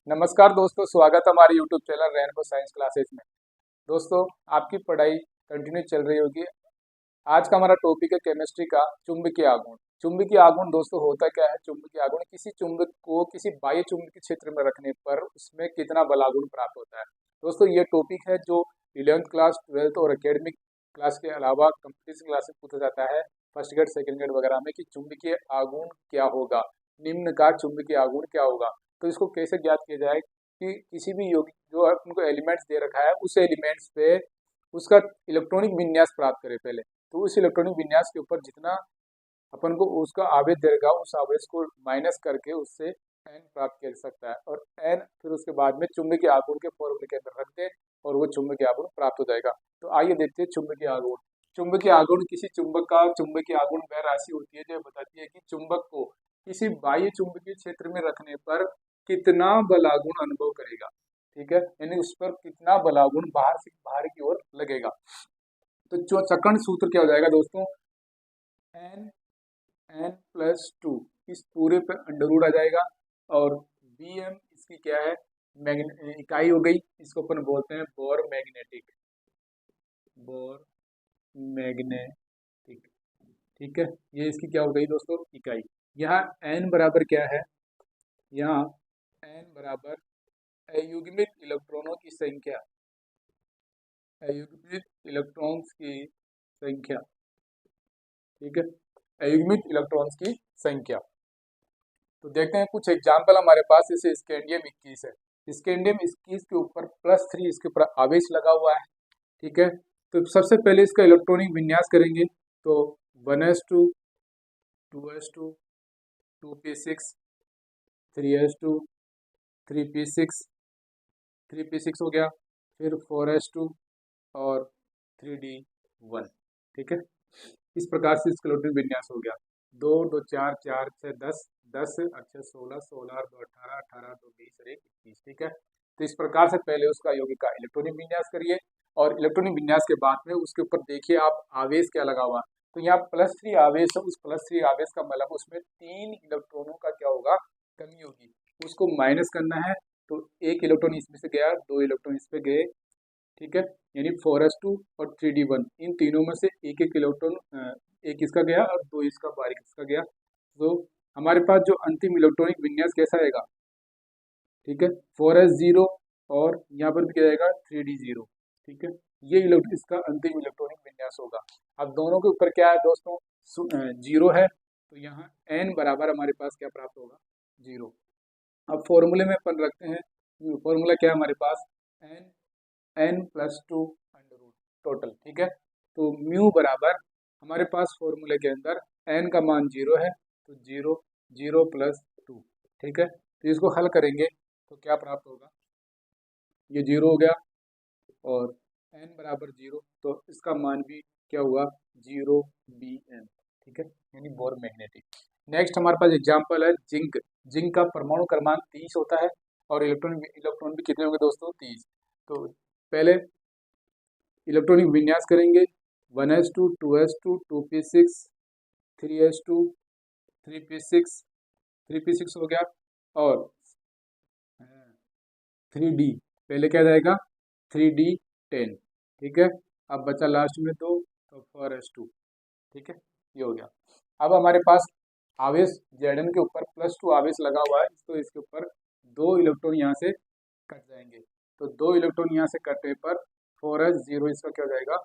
नमस्कार दोस्तों, स्वागत है हमारे YouTube channel rainbow science classes में। दोस्तों, आपकी पढ़ाई कंटिन्यू चल रही होगी। आज का हमारा टॉपिक है केमिस्ट्री का चुंबकीय आघूर्ण। चुंबकीय आघूर्ण दोस्तों होता क्या है? चुंबकीय आघूर्ण किसी चुंबक को किसी बाह्य चुंबकीय क्षेत्र में रखने पर उसमें कितना बल आघूर्ण प्राप्त होता है। दोस्तों, ये टॉपिक है जो 11th क्लास, 12th और एकेडमिक क्लास के अलावा कंपटीशन क्लास में पूछा जाता है, फर्स्ट ग्रेड, सेकेंड ग्रेड वगैरह में, कि चुंबकीय आघूर्ण क्या होगा, निम्न का चुंबकीय आघूर्ण क्या होगा। तो इसको कैसे ज्ञात किया जाए कि किसी भी यौगिक जो उनको एलिमेंट्स दे रखा है उस एलिमेंट्स पे उसका इलेक्ट्रॉनिक विन्यास प्राप्त करें पहले। तो उस इलेक्ट्रॉनिक विन्यास के ऊपर जितना अपन को उसका आवेश देगा उस आवेश को माइनस करके उससे एन प्राप्त कर सकता है, और एन फिर उसके बाद में चुंबकीय आघूर्ण के फॉर्मूले के अंदर रख दे और वो चुंबकीय आघूर्ण प्राप्त हो जाएगा। तो आइए देखते हैं चुंबकीय आघूर्ण। चुंबकीय आघूर्ण किसी चुंबक का चुंबकीय आघूर्ण वह राशि होती है जो बताती है कि चुंबक को किसी बाह्य चुंबकीय क्षेत्र में रखने पर कितना बलागुण अनुभव करेगा। ठीक है, यानी उस पर कितना बलागुण बाहर से बाहर की ओर लगेगा। तो जो चक्रण सूत्र क्या हो जाएगा दोस्तों, एन एन प्लस टू, इस पूरे पे अंडर रूट आ जाएगा, और बी एम इसकी क्या है, इकाई हो गई। इसको अपन बोलते हैं बोर मैग्नेटिक, बोर मैग्नेटिक। ठीक है, ये इसकी क्या हो गई दोस्तों, इकाई। यहाँ एन बराबर क्या है, यहाँ एन बराबर अयुग्मित इलेक्ट्रॉनों की संख्या, अयुग्मित इलेक्ट्रॉन्स की संख्या। ठीक है, अयुग्मित इलेक्ट्रॉन्स की संख्या। तो देखते हैं कुछ एग्जाम्पल हमारे पास। जैसे स्कैंडियम 21 है, स्कैंडियम 21 के ऊपर +3 इसके ऊपर आवेश लगा हुआ है। ठीक है, तो सबसे पहले इसका इलेक्ट्रॉनिक विन्यास करेंगे। तो 1s2, 2s2, 2p6, 3s2, 3p6, 3p6 हो गया, फिर 4s2 और 3d1। ठीक है, इस प्रकार से इसका इलेक्ट्रॉनिक विन्यास हो गया। 2 2 4 4 6 10 10 अच्छा 16 16 और 2 18 18 2 20 और 1 21। ठीक है, तो इस प्रकार से पहले उसका यौगिक का इलेक्ट्रॉनिक विन्यास करिए, और इलेक्ट्रॉनिक विन्यास के बाद में उसके ऊपर देखिए आप आवेश क्या लगा हुआ। तो यहाँ +3 आवेश है, उस +3 आवेश का मतलब उसमें 3 इलेक्ट्रॉनों का क्या होगा, कमी होगी, उसको माइनस करना है। तो 1 इलेक्ट्रॉन इसमें से गया, 2 इलेक्ट्रॉन इस पे गए। ठीक है, यानी 4s2 और 3d1, इन तीनों में से एक एक इलेक्ट्रॉन, एक इसका गया और 2 इसका बारीक इसका गया। तो हमारे पास जो अंतिम इलेक्ट्रॉनिक विन्यास कैसा आएगा, ठीक है, 4s0, और यहाँ पर भी क्या जाएगा 3d0। ठीक है, ये इसका अंतिम इलेक्ट्रॉनिक विन्यास होगा। अब दोनों के ऊपर क्या है दोस्तों, 0 है, तो यहाँ n बराबर हमारे पास क्या प्राप्त होगा, 0। अब फॉर्मूले में अपन रखते हैं, फॉर्मूला क्या है हमारे पास, n+2 अंडर रूट टोटल। ठीक है, तो म्यू बराबर हमारे पास फॉर्मूले के अंदर n का मान 0 है, तो 0 0 + 2। ठीक है, तो इसको हल करेंगे तो क्या प्राप्त होगा, ये 0 हो गया, और n बराबर 0, तो इसका मान भी क्या हुआ, 0 Bm। ठीक है, यानी बोर मैग्नेटिक। नेक्स्ट हमारे पास एग्जाम्पल है जिंक। जिंक का परमाणु क्रमांक 30 होता है, और इलेक्ट्रॉन इलेक्ट्रॉन भी कितने होंगे दोस्तों, 30। तो पहले इलेक्ट्रॉनिक विन्यास करेंगे, 1s2, 2s2, 2p6, 3s2, 3p6, 3p6 हो गया, और 3d, पहले क्या जाएगा 3d10। ठीक है, अब बचा लास्ट में 2, तो 4s2। ठीक है, ये हो गया। अब हमारे पास आवेश Zn के ऊपर +2 आवेश लगा हुआ है, तो इसके ऊपर 2 इलेक्ट्रॉन यहाँ से कट जाएंगे। तो 2 इलेक्ट्रॉन यहाँ से कटने पर 4s0 इसका क्या हो जाएगा,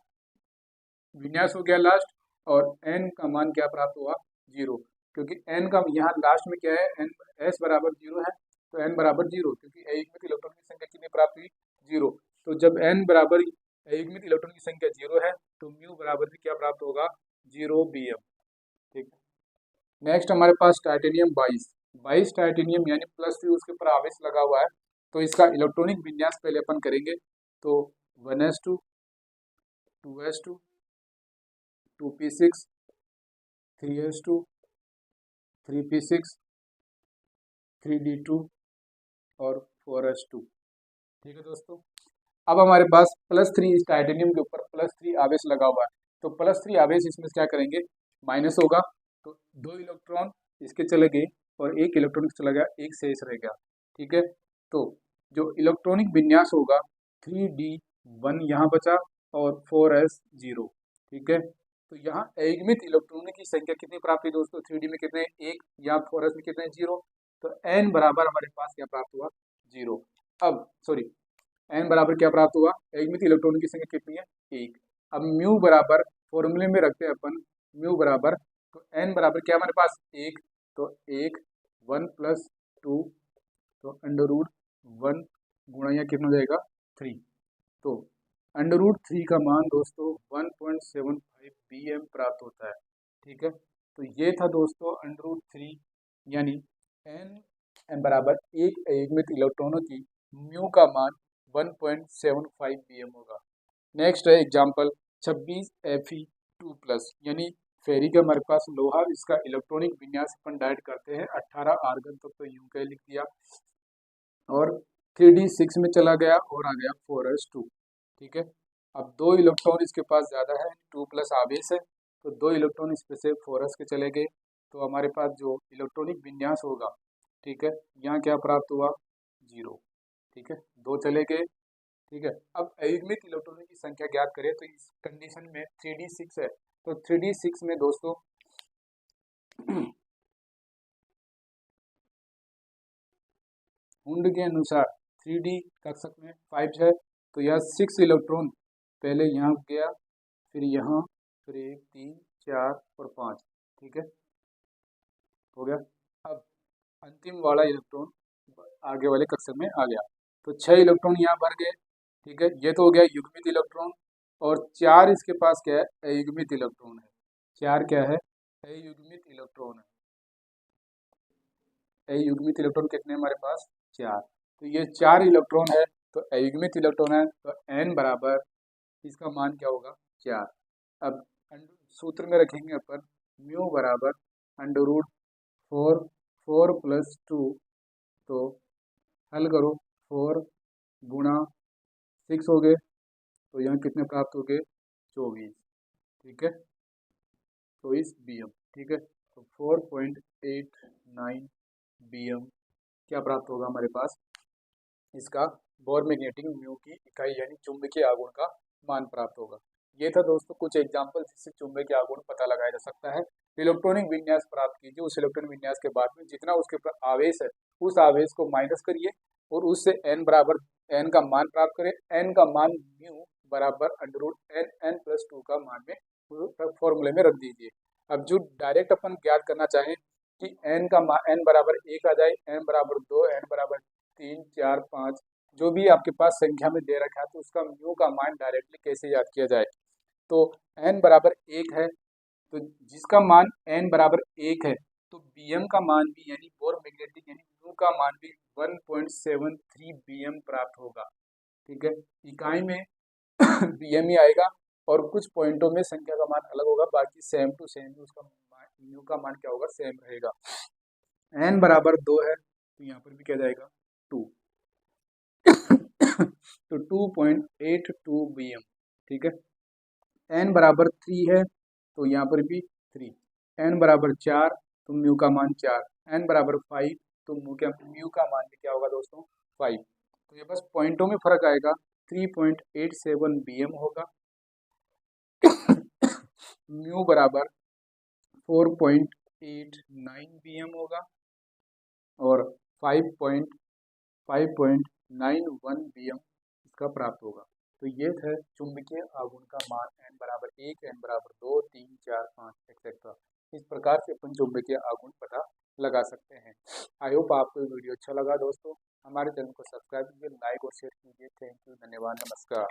विन्यास हो गया लास्ट, और n का मान क्या प्राप्त हुआ, 0, क्योंकि n का यहाँ लास्ट में क्या है, n s बराबर 0 है, तो n बराबर 0, क्योंकि अयुग्मित इलेक्ट्रॉन की संख्या कितनी प्राप्त हुई, 0। तो जब n बराबर अयुग्मित इलेक्ट्रॉन की संख्या 0 है, तो म्यू बराबर भी क्या प्राप्त होगा, 0 Bm। ठीक है, नेक्स्ट हमारे पास टाइटेनियम 22 टाइटेनियम, यानी +3 उसके ऊपर आवेश लगा हुआ है। तो इसका इलेक्ट्रॉनिक विन्यास पहले अपन करेंगे। तो 1s2, 2s2, 2p6, 3s2, 3p6, 3d2 और 4s2। ठीक है दोस्तों, अब हमारे पास +3 इस टाइटेनियम के ऊपर +3 आवेश लगा हुआ है। तो +3 आवेश इसमें से क्या करेंगे, माइनस होगा, तो 2 इलेक्ट्रॉन इसके चले गए, और 1 इलेक्ट्रॉन चला गया, एक शेष रह गया। ठीक है, तो जो इलेक्ट्रॉनिक विन्यास होगा 3d1 यहाँ बचा और 4s0, ठीक है। तो यहाँ युग्मित इलेक्ट्रॉनों की संख्या कितनी प्राप्त हुई दोस्तों, 3d में कितने 1 या 4s में कितने 0, तो n बराबर हमारे पास क्या प्राप्त हुआ 0। अब सॉरी n बराबर क्या प्राप्त हुआ, युग्मित इलेक्ट्रॉनों की संख्या कितनी है 1। अब म्यू बराबर फॉर्मूले में रखते हैं अपन, म्यू बराबर तो n बराबर क्या हमारे पास 1, तो 1 1 + 2 तो √1 गुणा या कितना हो जाएगा 3, तो √3 का मान दोस्तों 1.75 bm प्राप्त होता है, ठीक है। तो ये था दोस्तों √3 यानी n बराबर एक युग्मित इलेक्ट्रॉनों की म्यू का मान 1.75 bm होगा। नेक्स्ट है एग्जाम्पल 26 Fe2+ यानी फेरी का हमारे पास लोहा, इसका इलेक्ट्रॉनिक विन्यास अपन डायरेक्ट करते हैं 18 आर्गन तक, तो यूं कह लिख दिया और 3d6 में चला गया और आ गया 4s2, ठीक है। अब 2 इलेक्ट्रॉन इसके पास ज़्यादा है, 2+ आवेश है, तो 2 इलेक्ट्रॉन इस पे से 4s के चले गए, तो हमारे पास जो इलेक्ट्रॉनिक विन्यास होगा, ठीक है, यहाँ क्या प्राप्त हुआ 0, ठीक है, 2 चले गए, ठीक है। अब अयुग्मित इलेक्ट्रॉनों की संख्या ज्ञात करें, तो इस कंडीशन में 3d6 है, तो 3d6 में दोस्तों हुंड के अनुसार 3d कक्षक में 5 है, तो यह 6 इलेक्ट्रॉन पहले यहाँ गया, फिर यहाँ, फिर 1 3 4 और 5, ठीक है, हो गया। अब अंतिम वाला इलेक्ट्रॉन आगे वाले कक्षक में आ गया, तो 6 इलेक्ट्रॉन यहाँ भर गए, ठीक है। ये तो हो गया युग्मित इलेक्ट्रॉन, और 4 इसके पास क्या है अयुग्मित इलेक्ट्रॉन है, 4 क्या है अयुग्मित इलेक्ट्रॉन है। अयुग्मित इलेक्ट्रॉन कितने हमारे पास 4, तो ये 4 इलेक्ट्रॉन है, तो अयुग्मित इलेक्ट्रॉन है, तो n बराबर इसका मान क्या होगा 4। अब सूत्र में रखेंगे अपन म्यू बराबर √4 4 + 2, तो हल करो 4 गुणा 6 हो गए, तो यहाँ कितने प्राप्त हो गए 24, ठीक है, 24 bm, ठीक है। तो 4.89 bm क्या प्राप्त होगा हमारे पास, इसका बोर मैग्नेटिक म्यू की इकाई यानी चुंबकीय आघूर्ण का मान प्राप्त होगा। ये था दोस्तों कुछ एग्जाम्पल जिससे चुंबकीय आघूर्ण पता लगाया जा सकता है। इलेक्ट्रॉनिक विन्यास प्राप्त कीजिए, उस इलेक्ट्रॉनिक विन्यास के बाद में जितना उसके आवेश है उस आवेश को माइनस करिए और उससे n बराबर n का मान प्राप्त करें, n का मान म्यू बराबर √n+2 का मान में फॉर्मूले में रख दीजिए। अब जो डायरेक्ट अपन ज्ञात करना चाहें कि n का मान n बराबर 1 आ जाए, n बराबर 2, n बराबर 3 4 5 जो भी आपके पास संख्या में दे रखा है, तो उसका म्यू का मान डायरेक्टली कैसे याद किया जाए, तो n बराबर 1 है, तो जिसका मान n बराबर 1 है, तो bm का मान भी यानी बोर मैग्नेटिक यानी म्यू का मान भी 1.73 bm प्राप्त होगा, ठीक है। इकाई में bm ही आएगा और कुछ पॉइंटों में संख्या का मान अलग होगा, बाकी सेम टू सेम उसका म्यू का मान क्या होगा सेम रहेगा। n बराबर 2 है, तो यहाँ पर भी क्या जाएगा 2 तो 2.82 bm, ठीक है। n बराबर 3 है, तो यहाँ पर भी 3, n बराबर 4, तो म्यू का मान 4, n बराबर 5, तो म्यू का मान भी क्या होगा दोस्तों 5, तो ये बस पॉइंटों में फर्क आएगा, 3.87 bm होगा म्यू बराबर 4.89 bm होगा और 5.91 bm इसका प्राप्त होगा। तो ये है चुंबकीय आघूर्ण का मान n बराबर 1, n बराबर 2, 3 4 5 एक्सेट्रा। इस प्रकार से अपन चुंबकीय आघूर्ण पता लगा सकते हैं। आई होप आपको ये वीडियो अच्छा लगा दोस्तों। हमारे चैनल को सब्सक्राइब कीजिए, लाइक और शेयर कीजिए। थैंक यू, धन्यवाद, नमस्कार।